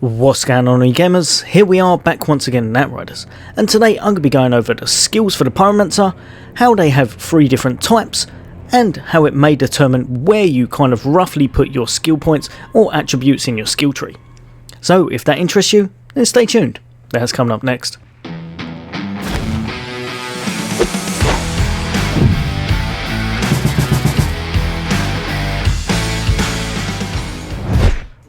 What's going on, gamers? Here we are back once again in Outriders, and today I'm going to be going over the skills for the pyromancer, how they have 3 different types, and how it may determine where you kind of roughly put your skill points or attributes in your skill tree. So if that interests you, then stay tuned. That's coming up next.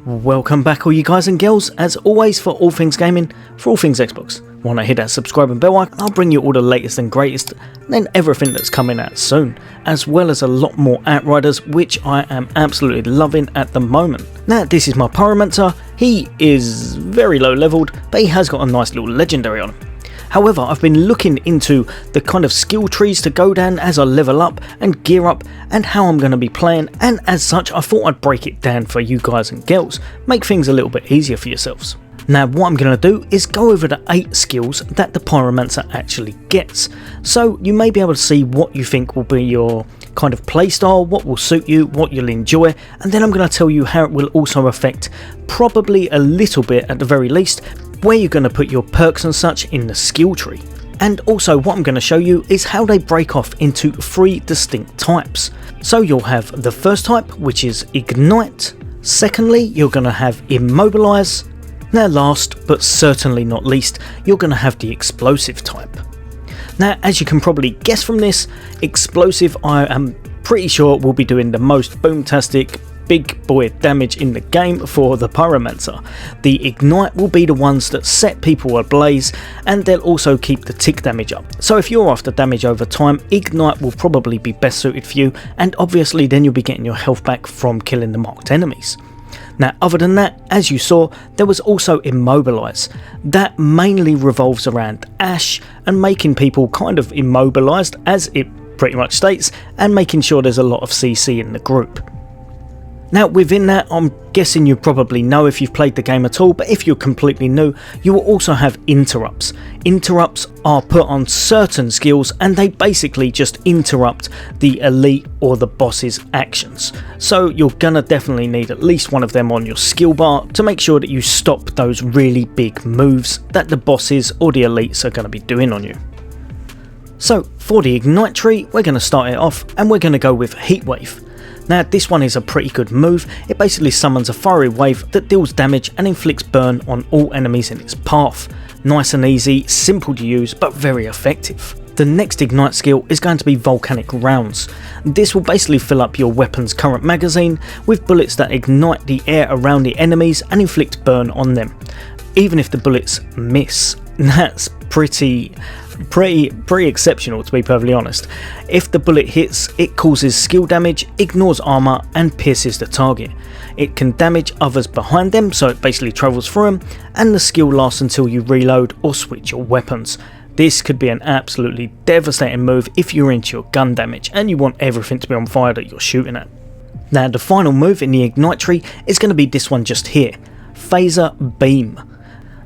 Welcome back all you guys and girls, as always, for all things gaming, for all things Xbox. Why not hit that subscribe and bell icon? I'll bring you all the latest and greatest, and everything that's coming out soon, as well as a lot more Outriders, which I am absolutely loving at the moment. Now, this is my pyromancer. He is very low leveled, but he has got a nice little legendary on him. However, I've been looking into the kind of skill trees to go down as I level up and gear up, and how I'm going to be playing, and as such I thought I'd break it down for you guys and girls, make things a little bit easier for yourselves. Now what I'm going to do is go over the 8 skills that the pyromancer actually gets, so you may be able to see what you think will be your kind of playstyle, what will suit you, what you'll enjoy, and then I'm going to tell you how it will also affect, probably a little bit at the very least, where you're going to put your perks and such in the skill tree. And also what I'm going to show you is how they break off into 3 distinct types. So you'll have the first type, which is Ignite. Secondly, you're going to have Immobilize. Now last, but certainly not least, you're going to have the Explosive type. Now as you can probably guess from this, Explosive I am pretty sure will be doing the most boomtastic big boy damage in the game for the pyromancer. The Ignite will be the ones that set people ablaze, and they'll also keep the tick damage up. So if you're after damage over time, Ignite will probably be best suited for you, and obviously then you'll be getting your health back from killing the marked enemies. Now other than that, as you saw, there was also Immobilize. That mainly revolves around Ash and making people kind of immobilized, as it pretty much states, and making sure there's a lot of CC in the group. Now within that, I'm guessing you probably know if you've played the game at all, but if you're completely new, you will also have interrupts. Interrupts are put on certain skills, and they basically just interrupt the elite or the boss's actions. So you're gonna definitely need at least one of them on your skill bar to make sure that you stop those really big moves that the bosses or the elites are gonna be doing on you. So for the Ignite tree, we're gonna start it off, and we're gonna go with heatwave. Now this one is a pretty good move. It basically summons a fiery wave that deals damage and inflicts burn on all enemies in its path. Nice and easy, simple to use, but very effective. The next Ignite skill is going to be volcanic rounds. This will basically fill up your weapon's current magazine with bullets that ignite the air around the enemies and inflict burn on them, even if the bullets miss. That's pretty exceptional, to be perfectly honest. If the bullet hits, it causes skill damage, ignores armor, and pierces the target. It can damage others behind them, so it basically travels through them, and the skill lasts until you reload or switch your weapons. This could be an absolutely devastating move if you're into your gun damage and you want everything to be on fire that you're shooting at. Now the final move in the Ignite tree is going to be this one just here, F.A.S.E.R beam.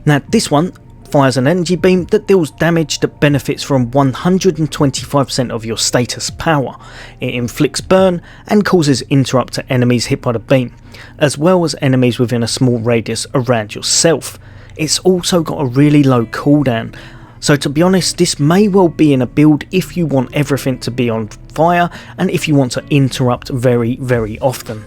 Now this one fires an energy beam that deals damage that benefits from 125% of your status power. It inflicts burn and causes interrupt to enemies hit by the beam, as well as enemies within a small radius around yourself. It's also got a really low cooldown, so to be honest, this may well be in a build if you want everything to be on fire and if you want to interrupt very often.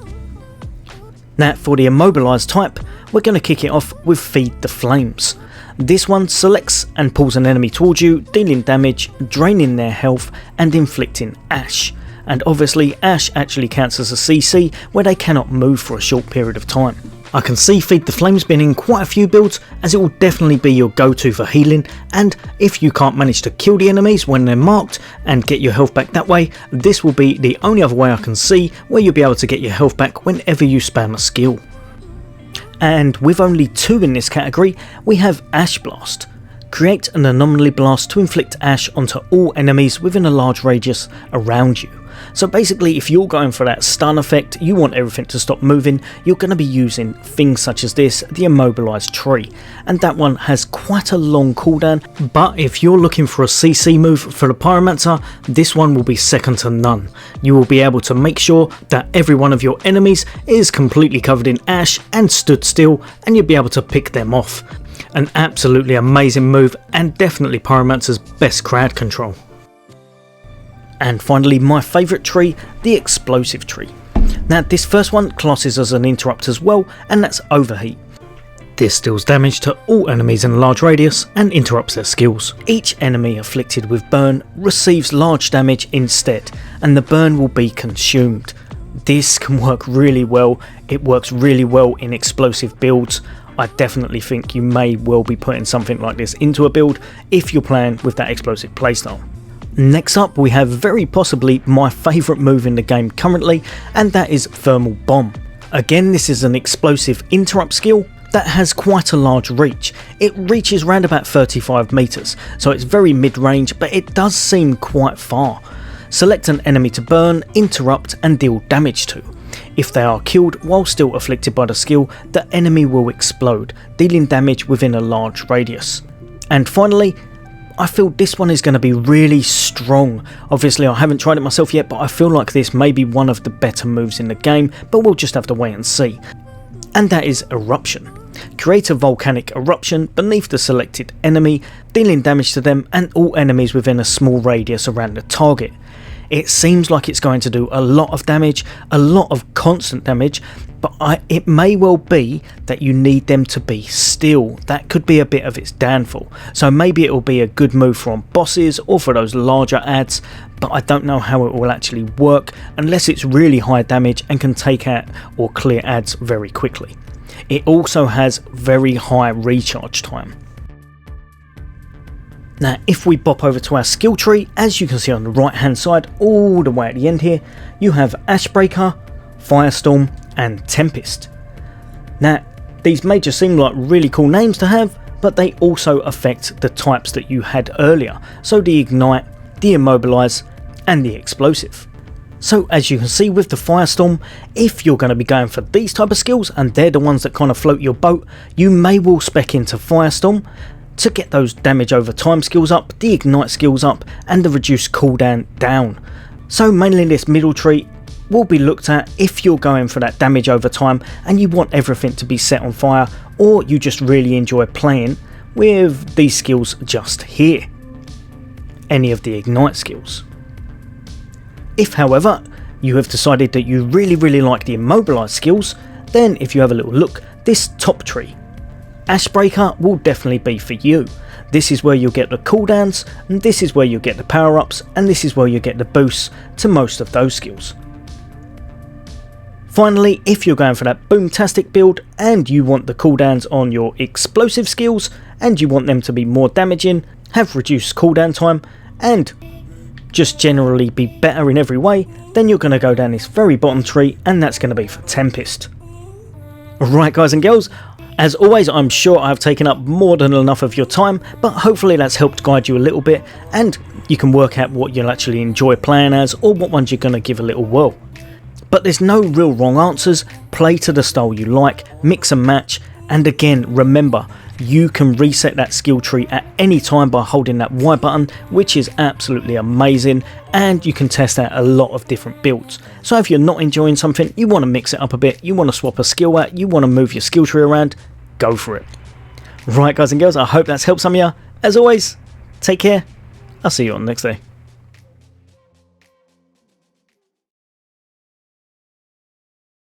Now for the Immobilize type, we're going to kick it off with Feed the Flames. This one selects and pulls an enemy towards you, dealing damage, draining their health, and inflicting Ash. And obviously Ash actually counts as a CC where they cannot move for a short period of time. I can see Feed the Flames being in quite a few builds, as it will definitely be your go-to for healing, and if you can't manage to kill the enemies when they're marked and get your health back that way, this will be the only other way I can see where you'll be able to get your health back whenever you spam a skill. And with only 2 in this category, we have Ash Blast. Create an anomaly blast to inflict ash onto all enemies within a large radius around you. So basically, if you're going for that stun effect, you want everything to stop moving, you're going to be using things such as this, the Immobilize tree, and that one has quite a long cooldown. But if you're looking for a CC move for the pyromancer, this one will be second to none. You will be able to make sure that every one of your enemies is completely covered in ash and stood still, and you'll be able to pick them off. An absolutely amazing move, and definitely pyromancer's best crowd control. And finally, my favourite tree, the explosive tree. Now this first one classes as an interrupt as well, and that's overheat. This deals damage to all enemies in a large radius and interrupts their skills. Each enemy afflicted with burn receives large damage instead, and the burn will be consumed. This can work really well. It works really well in explosive builds. I definitely think you may well be putting something like this into a build if you're playing with that explosive playstyle. Next up, we have very possibly my favourite move in the game currently, and that is Thermal Bomb. Again, this is an explosive interrupt skill that has quite a large reach. It reaches around about 35 meters, so it's very mid-range, but it does seem quite far. Select an enemy to burn, interrupt and deal damage to. If they are killed while still afflicted by the skill, the enemy will explode, dealing damage within a large radius. And finally, I feel this one is going to be really strong. Obviously I haven't tried it myself yet, but I feel like this may be one of the better moves in the game, but we'll just have to wait and see. And that is Eruption. Create a volcanic eruption beneath the selected enemy, dealing damage to them and all enemies within a small radius around the target. It seems like it's going to do a lot of damage, a lot of constant damage, but it may well be that you need them to be still. That could be a bit of its downfall. So maybe it will be a good move for on bosses or for those larger adds, but I don't know how it will actually work unless it's really high damage and can take out or clear adds very quickly. It also has very high recharge time. Now if we bop over to our skill tree, as you can see on the right hand side all the way at the end here, you have Ashbreaker, Firestorm and Tempest. Now these may just seem like really cool names to have, but they also affect the types that you had earlier, so the Ignite, the Immobilize and the Explosive. So as you can see with the Firestorm, if you're going to be going for these type of skills and they're the ones that kind of float your boat, you may well spec into Firestorm to get those damage over time skills up, the ignite skills up and the reduced cooldown down. So mainly this middle tree will be looked at if you're going for that damage over time and you want everything to be set on fire, or you just really enjoy playing with these skills just here, any of the ignite skills. If however you have decided that you really like the Immobilize skills, then if you have a little look, this top tree, Ashbreaker will definitely be for you. This is where you'll get the cooldowns, and this is where you'll get the power ups, and this is where you'll get the boosts to most of those skills. Finally, if you're going for that boomtastic build and you want the cooldowns on your explosive skills and you want them to be more damaging, have reduced cooldown time and just generally be better in every way, then you're going to go down this very bottom tree, and that's going to be for Tempest. Right guys and girls, as always I'm sure I've taken up more than enough of your time, but hopefully that's helped guide you a little bit and you can work out what you'll actually enjoy playing as or what ones you're going to give a little whirl. But there's no real wrong answers, play to the style you like, mix and match, and again remember, you can reset that skill tree at any time by holding that Y button, which is absolutely amazing, and you can test out a lot of different builds. So if you're not enjoying something, you want to mix it up a bit, you want to swap a skill out, you want to move your skill tree around, go for it. Right guys and girls, I hope that's helped some of you. As always, take care, I'll see you on the next day.